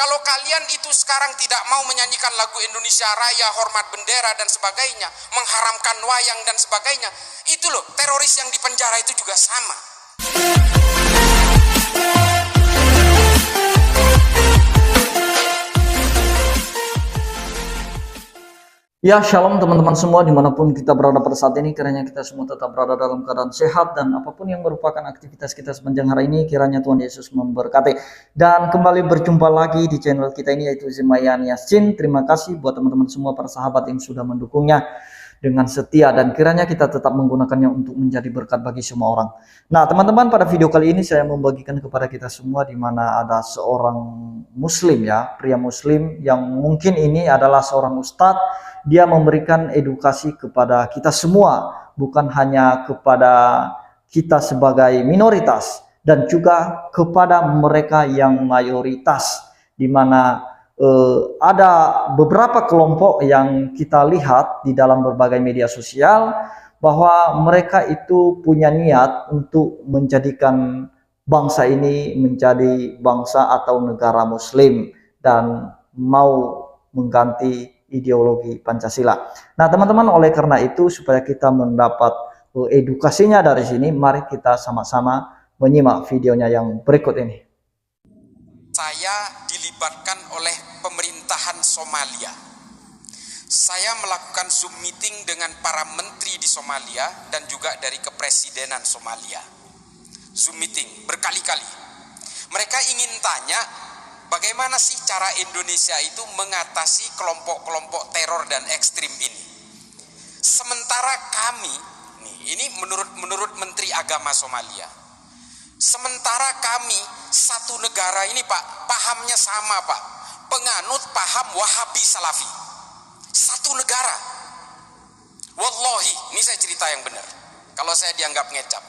Kalau kalian itu sekarang tidak mau menyanyikan lagu Indonesia Raya, hormat bendera dan sebagainya, mengharamkan wayang dan sebagainya, itu loh teroris yang di penjara itu juga sama. Ya, shalom teman-teman semua dimanapun kita berada pada saat ini. Kiranya kita semua tetap berada dalam keadaan sehat dan apapun yang merupakan aktivitas kita sepanjang hari ini, kiranya Tuhan Yesus memberkati. Dan kembali berjumpa lagi di channel kita ini, yaitu Zemayan Yasin. Terima kasih buat teman-teman semua, para sahabat yang sudah mendukungnya dengan setia, dan kiranya kita tetap menggunakannya untuk menjadi berkat bagi semua orang. Nah teman-teman, pada video kali ini saya membagikan kepada kita semua di mana ada seorang muslim, ya, pria muslim yang mungkin ini adalah seorang ustadz. Dia memberikan edukasi kepada kita semua, bukan hanya kepada kita sebagai minoritas, dan juga kepada mereka yang mayoritas, di mana ada beberapa kelompok yang kita lihat di dalam berbagai media sosial bahwa mereka itu punya niat untuk menjadikan bangsa ini menjadi bangsa atau negara muslim dan mau mengganti ideologi Pancasila. Nah teman-teman, oleh karena itu supaya kita mendapat edukasinya dari sini, mari kita sama-sama menyimak videonya yang berikut ini. Saya dilibatkan oleh pemerintahan Somalia. Saya melakukan Zoom meeting dengan para menteri di Somalia dan juga dari kepresidenan Somalia. Zoom meeting berkali-kali. Mereka ingin tanya, bagaimana sih cara Indonesia itu mengatasi kelompok-kelompok teror dan ekstrim ini? Sementara kami, ini menurut Menteri Agama Somalia, sementara kami satu negara ini Pak, pahamnya sama Pak, penganut paham Wahabi Salafi, satu negara. Wallahi, ini saya cerita yang benar, kalau saya dianggap ngecap.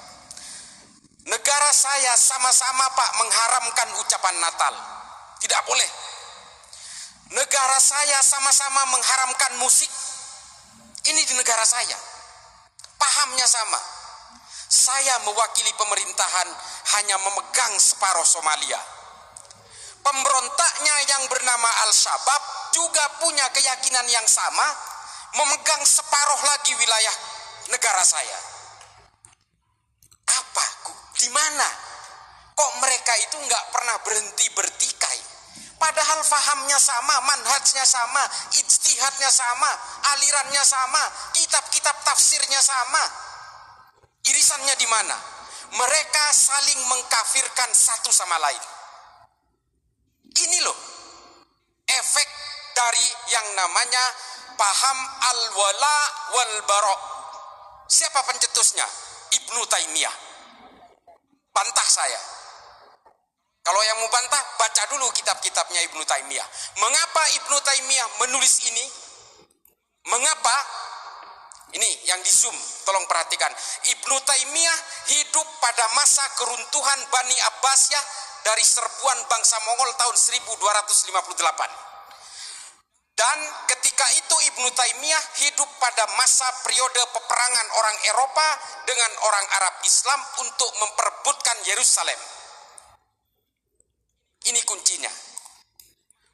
Negara saya sama-sama Pak mengharamkan ucapan Natal, tidak boleh. Negara saya sama-sama mengharamkan musik. Ini di negara saya. Pahamnya sama. Saya mewakili pemerintahan hanya memegang separuh Somalia. Pemberontaknya yang bernama Al-Shabaab juga punya keyakinan yang sama, memegang separuh lagi wilayah negara saya. Apa? Di mana? Kok mereka itu nggak pernah berhenti bertikai? Padahal fahamnya sama, manhajnya sama, ijtihadnya sama, alirannya sama, kitab-kitab tafsirnya sama. Irisannya di mana? Mereka saling mengkafirkan satu sama lain. Ini loh efek dari yang namanya paham al-wala wal bara. Siapa pencetusnya? Ibnu Taimiyah. Bantah saya. Kalau yang mau bantah, baca dulu kitab-kitabnya Ibnu Taimiyah. Mengapa Ibnu Taimiyah menulis ini? Mengapa? Ini yang di Zoom, tolong perhatikan. Ibnu Taimiyah hidup pada masa keruntuhan Bani Abbasiyah dari serbuan bangsa Mongol tahun 1258. Dan ketika itu Ibnu Taimiyah hidup pada masa periode peperangan orang Eropa dengan orang Arab Islam untuk memperebutkan Yerusalem. Ini kuncinya.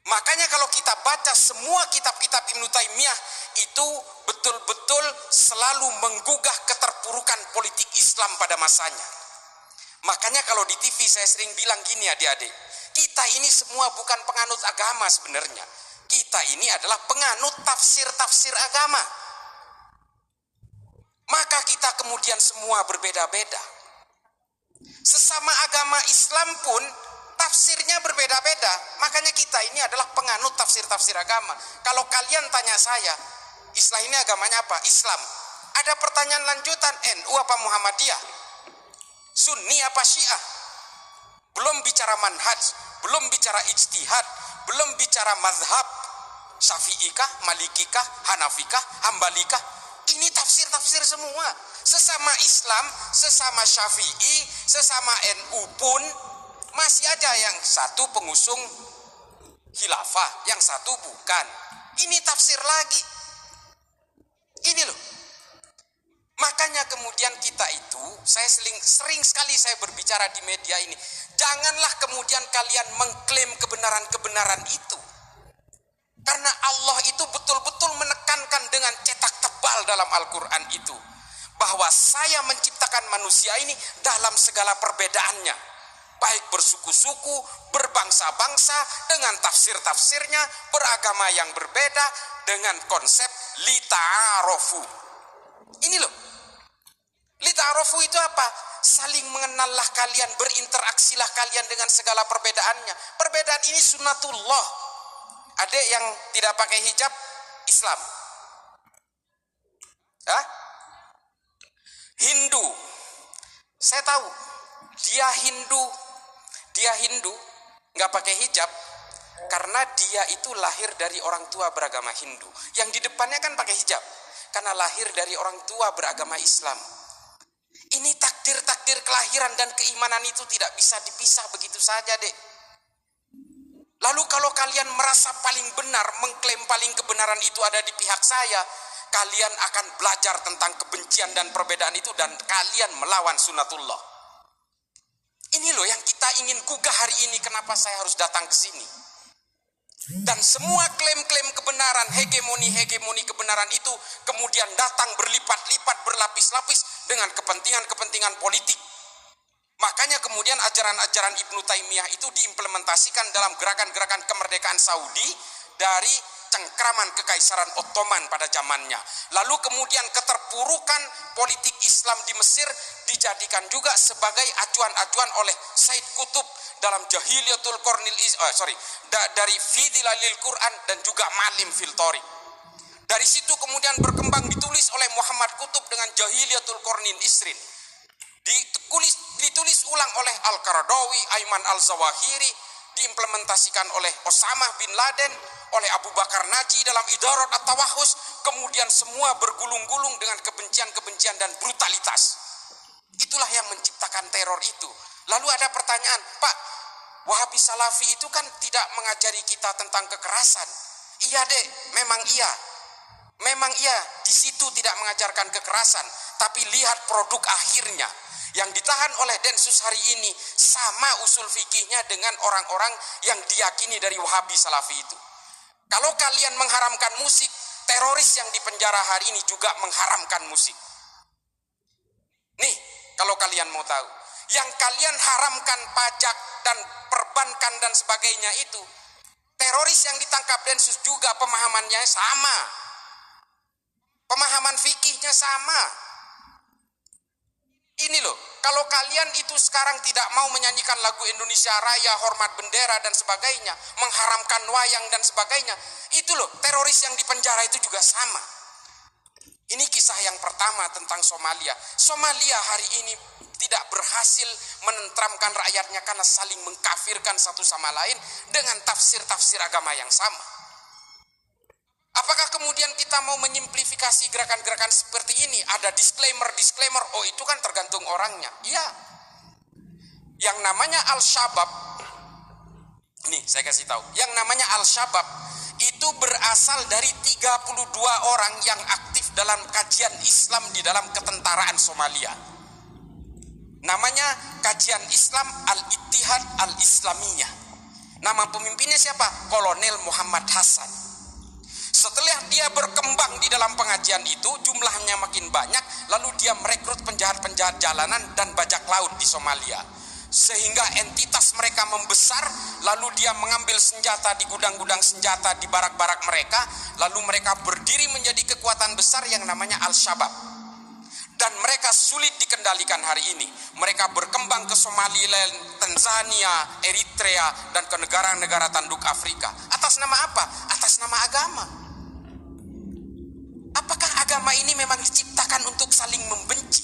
Makanya kalau kita baca semua kitab-kitab Ibnu Taimiyah itu betul-betul selalu menggugah keterpurukan politik Islam pada masanya. Makanya kalau di TV saya sering bilang gini adik-adik, kita ini semua bukan penganut agama sebenarnya. Kita ini adalah penganut tafsir-tafsir agama. Maka kita kemudian semua berbeda-beda. Sesama agama Islam pun tafsirnya berbeda-beda. Makanya kita ini adalah penganut tafsir-tafsir agama. Kalau kalian tanya saya, Islam ini agamanya apa? Islam. Ada pertanyaan lanjutan, NU apa Muhammadiyah? Sunni apa Syiah? Belum bicara manhaj, belum bicara ijtihad, belum bicara mazhab. Syafi'ikah, Malikikah, Hanafikah, Hambalikah? Ini tafsir-tafsir semua. Sesama Islam, sesama Syafi'i, sesama NU pun masih aja yang satu pengusung khilafah, yang satu bukan. Ini tafsir lagi. Ini loh. Makanya kemudian kita itu, saya sering sekali saya berbicara di media ini, janganlah kemudian kalian mengklaim kebenaran-kebenaran itu. Karena Allah itu betul-betul menekankan dengan cetak tebal dalam Al-Quran itu, bahwa saya menciptakan manusia ini dalam segala perbedaannya, baik bersuku-suku, berbangsa-bangsa, dengan tafsir-tafsirnya, beragama yang berbeda, dengan konsep lita'arofu. Ini loh, lita'arofu itu apa? Saling mengenallah kalian, berinteraksilah kalian dengan segala perbedaannya. Perbedaan ini sunnatullah. Adik yang tidak pakai hijab, Islam. Hah? Hindu, saya tahu dia Hindu nggak pakai hijab karena dia itu lahir dari orang tua beragama Hindu. Yang di depannya kan pakai hijab karena lahir dari orang tua beragama Islam. Ini takdir kelahiran dan keimanan itu tidak bisa dipisah begitu saja, Dek. Lalu kalau kalian merasa paling benar, mengklaim paling kebenaran itu ada di pihak saya, kalian akan belajar tentang kebencian dan perbedaan itu dan kalian melawan sunnatullah. Ini loh yang kita ingin gugah hari ini, kenapa saya harus datang ke sini. Dan semua klaim-klaim kebenaran, hegemoni kebenaran itu kemudian datang berlipat-lipat, berlapis-lapis dengan kepentingan-kepentingan politik. Makanya kemudian ajaran-ajaran Ibnu Taimiyah itu diimplementasikan dalam gerakan-gerakan kemerdekaan Saudi dari cengkraman Kekaisaran Ottoman pada zamannya. Lalu kemudian keterpurukan politik Islam di Mesir dijadikan juga sebagai acuan-acuan oleh Said Qutb dalam Jahiliyatul Qarnil dari Fi Dhilalil Quran dan juga Malim fil Thariq. Dari situ kemudian berkembang ditulis oleh Muhammad Qutb dengan Jahiliyatul Qarnin Isrin. Ditulis ulang oleh Al-Qaradawi, Ayman Al-Zawahiri, diimplementasikan oleh Osama bin Laden, oleh Abu Bakar Naji dalam Idarat At-Tawahus, kemudian semua bergulung-gulung dengan kebencian-kebencian dan brutalitas. Itulah yang menciptakan teror itu. Lalu ada pertanyaan, Pak, Wahabi Salafi itu kan tidak mengajari kita tentang kekerasan. Iya, Dek, memang iya. Memang iya, di situ tidak mengajarkan kekerasan, tapi lihat produk akhirnya. Yang ditahan oleh Densus hari ini sama usul fikihnya dengan orang-orang yang diyakini dari Wahabi Salafi itu. Kalau kalian mengharamkan musik, teroris yang dipenjara hari ini juga mengharamkan musik. Nih, kalau kalian mau tahu, yang kalian haramkan pajak dan perbankan dan sebagainya itu, teroris yang ditangkap Densus juga pemahamannya sama. Pemahaman fikihnya sama. Ini loh, kalau kalian itu sekarang tidak mau menyanyikan lagu Indonesia Raya, hormat bendera dan sebagainya, mengharamkan wayang dan sebagainya, itu loh, teroris yang di penjara itu juga sama. Ini kisah yang pertama tentang Somalia. Somalia hari ini tidak berhasil menentramkan rakyatnya karena saling mengkafirkan satu sama lain dengan tafsir-tafsir agama yang sama. Apakah kemudian kita mau menyimplifikasi gerakan-gerakan seperti ini? Ada disclaimer, oh itu kan tergantung orangnya. Iya. Yang namanya Al-Shabaab, nih saya kasih tahu, yang namanya Al-Shabaab itu berasal dari 32 orang yang aktif dalam kajian Islam di dalam ketentaraan Somalia. Namanya kajian Islam Al-Ittihad Al-Islamiyah. Nama pemimpinnya siapa? Kolonel Muhammad Hasan. Setelah dia berkembang di dalam pengajian itu, jumlahnya makin banyak, lalu dia merekrut penjahat-penjahat jalanan dan bajak laut di Somalia. Sehingga entitas mereka membesar, lalu dia mengambil senjata di gudang-gudang senjata di barak-barak mereka, lalu mereka berdiri menjadi kekuatan besar yang namanya Al-Shabaab. Dan mereka sulit dikendalikan hari ini. Mereka berkembang ke Somaliland, Tanzania, Eritrea, dan ke negara-negara tanduk Afrika. Atas nama apa? Atas nama agama. Apakah agama ini memang diciptakan untuk saling membenci?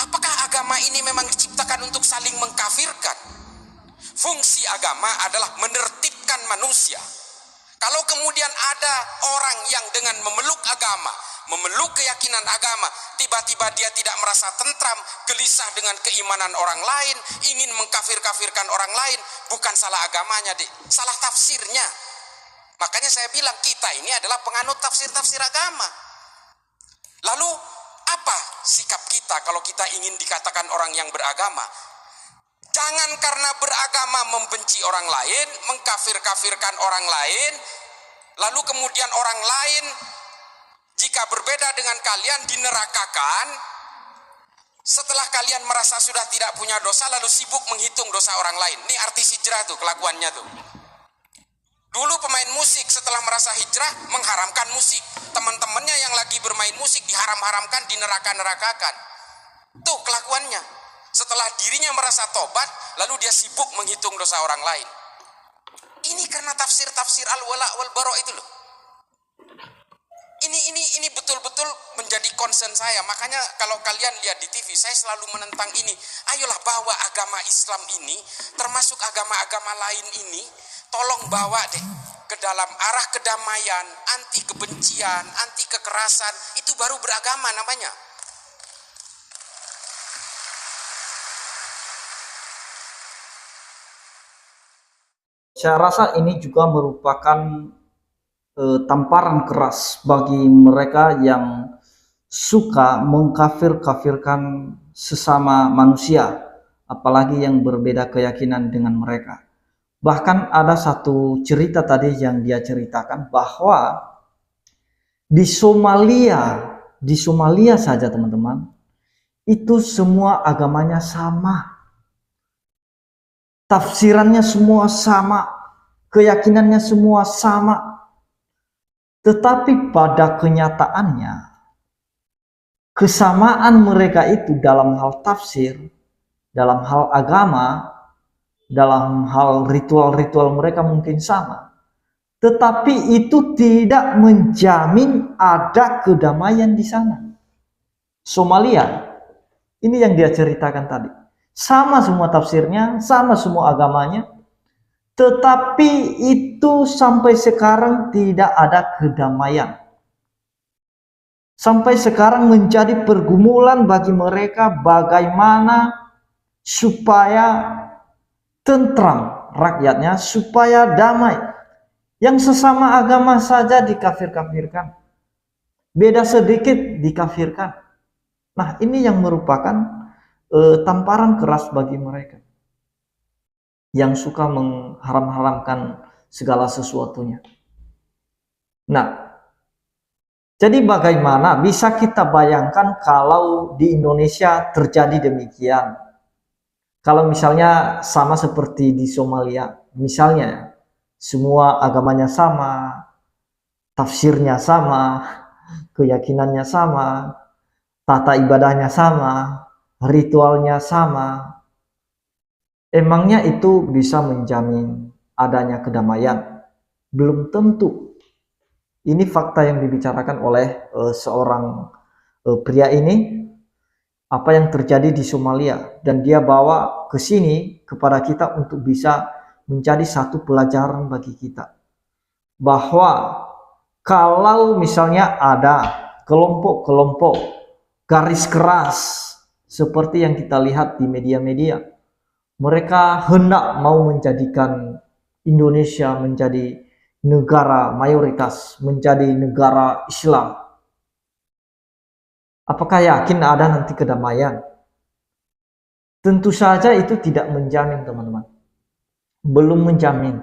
Apakah agama ini memang diciptakan untuk saling mengkafirkan? Fungsi agama adalah menertibkan manusia. Kalau kemudian ada orang yang dengan memeluk agama, memeluk keyakinan agama, tiba-tiba dia tidak merasa tentram, gelisah dengan keimanan orang lain, ingin mengkafir-kafirkan orang lain, bukan salah agamanya, salah tafsirnya. Makanya saya bilang kita ini adalah penganut tafsir-tafsir agama. Lalu Apa sikap kita kalau kita ingin dikatakan orang yang beragama? Jangan karena beragama membenci orang lain, mengkafir-kafirkan orang lain, lalu kemudian orang lain jika berbeda dengan kalian dinerakakan. Setelah kalian merasa sudah tidak punya dosa, lalu sibuk menghitung dosa orang lain. Ini artis hijrah tuh, kelakuannya tuh. Dulu pemain musik setelah merasa hijrah mengharamkan musik. Teman-temannya yang lagi bermain musik diharam-haramkan, dineraka-nerakakan. Tuh kelakuannya. Setelah dirinya merasa tobat, lalu dia sibuk menghitung dosa orang lain. Ini karena tafsir-tafsir al-wala wal-bara itu loh. Ini betul-betul menjadi concern saya. Makanya kalau kalian lihat di TV, saya selalu menentang ini. Ayolah bawa agama Islam ini, termasuk agama-agama lain ini, tolong bawa deh ke dalam arah kedamaian, anti kebencian, anti kekerasan. Itu baru beragama namanya. Saya rasa ini juga merupakan tamparan keras bagi mereka yang suka mengkafir-kafirkan sesama manusia, apalagi yang berbeda keyakinan dengan mereka. Bahkan ada satu cerita tadi yang dia ceritakan bahwa di Somalia saja teman-teman, itu semua agamanya sama. Tafsirannya semua sama, keyakinannya semua sama. Tetapi pada kenyataannya, kesamaan mereka itu dalam hal tafsir, dalam hal agama, dalam hal ritual-ritual mereka mungkin sama. Tetapi itu tidak menjamin ada kedamaian di sana. Somalia, ini yang dia ceritakan tadi. Sama semua tafsirnya, sama semua agamanya, tetapi itu sampai sekarang tidak ada kedamaian. Sampai sekarang menjadi pergumulan bagi mereka bagaimana supaya tentram rakyatnya, supaya damai. Yang sesama agama saja dikafir-kafirkan. Beda sedikit dikafirkan. Nah, ini yang merupakan tamparan keras bagi mereka yang suka mengharam-haramkan segala sesuatunya. Nah, jadi bagaimana bisa kita bayangkan kalau di Indonesia terjadi demikian? Kalau misalnya sama seperti di Somalia, misalnya semua agamanya sama, tafsirnya sama, keyakinannya sama, tata ibadahnya sama, ritualnya sama. Emangnya itu bisa menjamin adanya kedamaian? Belum tentu. Ini fakta yang dibicarakan oleh seorang pria ini, apa yang terjadi di Somalia, dan dia bawa ke sini kepada kita untuk bisa menjadi satu pelajaran bagi kita. Bahwa kalau misalnya ada kelompok-kelompok garis keras seperti yang kita lihat di media-media, mereka hendak mau menjadikan Indonesia menjadi negara mayoritas, menjadi negara Islam. Apakah yakin ada nanti kedamaian? Tentu saja itu tidak menjamin, teman-teman. Belum menjamin.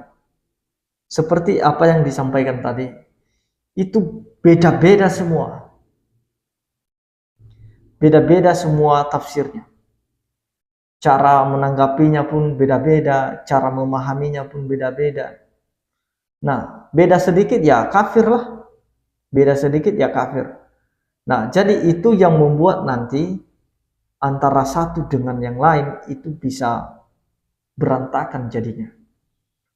Seperti apa yang disampaikan tadi, itu beda-beda semua. Beda-beda semua tafsirnya. Cara menanggapinya pun beda-beda, cara memahaminya pun beda-beda. Nah, beda sedikit ya kafir lah. Beda sedikit ya kafir. Nah, jadi itu yang membuat nanti antara satu dengan yang lain itu bisa berantakan jadinya.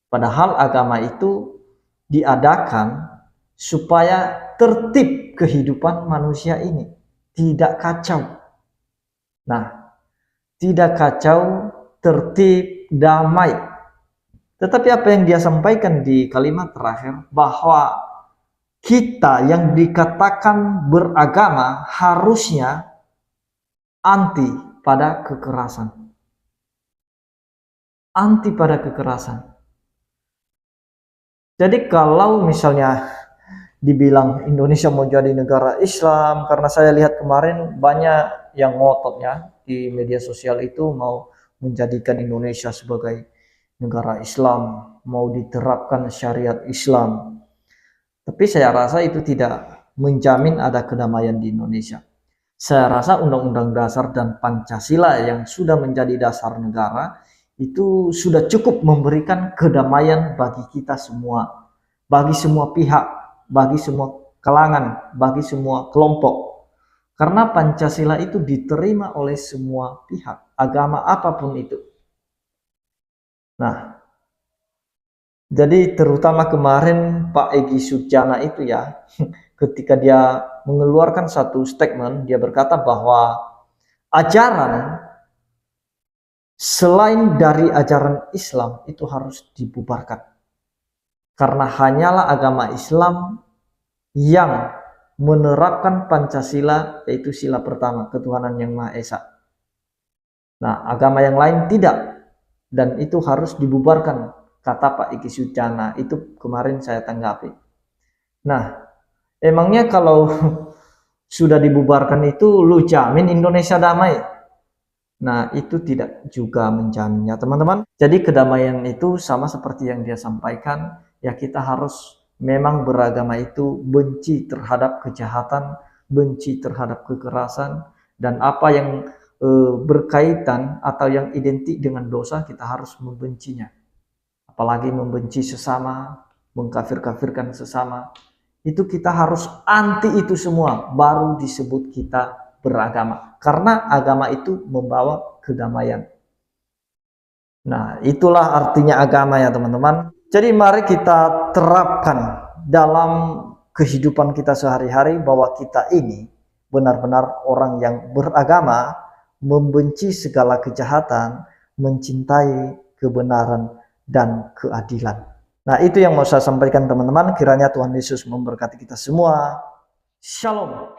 Padahal agama itu diadakan supaya tertib kehidupan manusia ini, tidak kacau. Nah, tidak kacau, tertib, damai. Tetapi apa yang dia sampaikan di kalimat terakhir, bahwa kita yang dikatakan beragama harusnya anti pada kekerasan. Anti pada kekerasan. Jadi kalau misalnya dibilang Indonesia mau jadi negara Islam, karena saya lihat kemarin banyak yang ngotot ya di media sosial itu mau menjadikan Indonesia sebagai negara Islam, mau diterapkan syariat Islam. Tapi saya rasa itu tidak menjamin ada kedamaian di Indonesia. Saya rasa Undang-Undang Dasar dan Pancasila yang sudah menjadi dasar negara itu sudah cukup memberikan kedamaian bagi kita semua, bagi semua pihak, bagi semua kalangan, bagi semua kelompok. Karena Pancasila itu diterima oleh semua pihak, agama apapun itu. Nah, jadi terutama kemarin Pak Egy Sujana itu ya, ketika dia mengeluarkan satu statement, dia berkata bahwa ajaran selain dari ajaran Islam itu harus dibubarkan. Karena hanyalah agama Islam yang menerapkan Pancasila, yaitu sila pertama, ketuhanan yang Maha Esa. Nah, agama yang lain tidak, dan itu harus dibubarkan, kata Pak Egy Sujana. Itu kemarin saya tanggapi. Nah, emangnya kalau sudah dibubarkan itu lu jamin Indonesia damai? Nah, itu tidak juga menjaminnya, teman-teman. Jadi kedamaian itu sama seperti yang dia sampaikan, ya kita harus memang beragama itu benci terhadap kejahatan, benci terhadap kekerasan, dan apa yang berkaitan atau yang identik dengan dosa kita harus membencinya. Apalagi membenci sesama, mengkafir-kafirkan sesama. Itu kita harus anti itu semua, baru disebut kita beragama. Karena agama itu membawa kedamaian. Nah, itulah artinya agama ya teman-teman. Jadi mari kita terapkan dalam kehidupan kita sehari-hari bahwa kita ini benar-benar orang yang beragama, membenci segala kejahatan, mencintai kebenaran dan keadilan. Nah, itu yang mau saya sampaikan teman-teman. Kiranya Tuhan Yesus memberkati kita semua. Shalom.